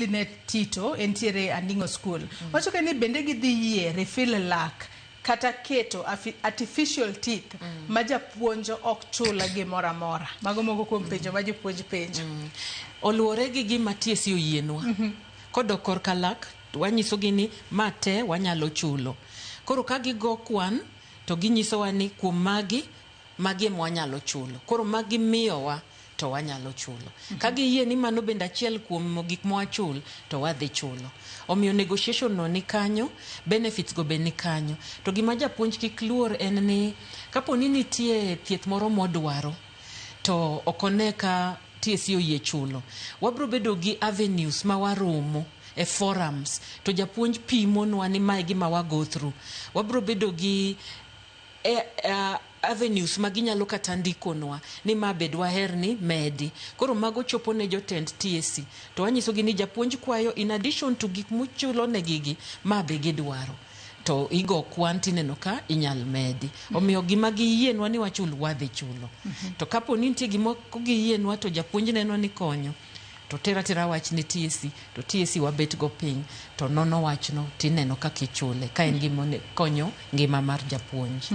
Linet Tito entiere Andingo School. Wacho ke ni bende gidhi yie refill lak kata keto artificial teeth ma japuonjo ok chula gimoro amora. Mago moko kuom penjo ma jopuonj penjo. Oluwore gi gima TSC oyienwa. Kodok korka lak wanyisogi ni mate wanyalo chulo. Koro ka gigo kwan to ginyisowa ni kuom magi mwanyalo chulo. Koro magi miyowa to wanyalo chulo. Ka giyie ni mano bende achiel kuom gik mwachul to wadhi chulo. Omiyo negotiation no ni kanyo, benefits go be ni kanyo. To gima japuonj kik luor en ni kapo ni nitie thieth moro modwaro to okone ka TSC oyie chulo. Wabro bedo gi avenues ma waromo e forums to japuonj pimonwa ni mae gima wa go through. Wabro bedo gi avenues maginyalo kata ndikonwa ni ma bedwa herni medi. Koro mago chopo ne jotend TSC. To wanyisogi ni japuonj kwayo in addition to gik muchulo ne gigi ma be gidwaro. To igo kwan tineno ka inyal medi. Omiyo gima giyienwa ni wachul wadhi chulo. To kapo ni nitie gima giyienwa to japuonj neno ni konyo. To tera wach ni TSC, to TSC wabet go piny, to nono wachno tineno kaka ichule, ka en gima konyo ngima mar japuonj.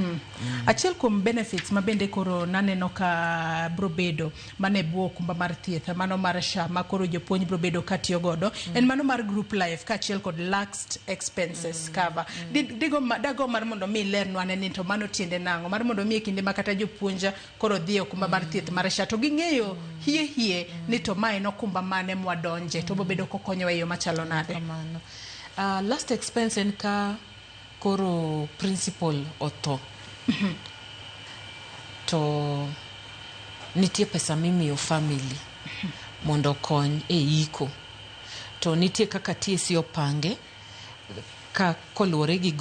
Achiel kuom benefits ma bende koro naneno ka brobedo mane buo kumba mar thieth, mano mar SHA ma koro jopuonj brobedo katiyo godo, en mano mar group life, ka achiel kod laxed expenses cover. Dago mar mondo mi lernwa ni to mano tiende nango, mar mondo mi kinde makata jopuonja koro dhiyo kumba mar thieth mar SHA, to ging'eyo hie ni to mae no kumba mane mwadonje to bobedo kokonyo e yo machalo nade. Last expense en ka koro principal otho. To nitie pesa mimiyo family mondo kony e iko. To nitie kaka TSC opange ka koluwore gi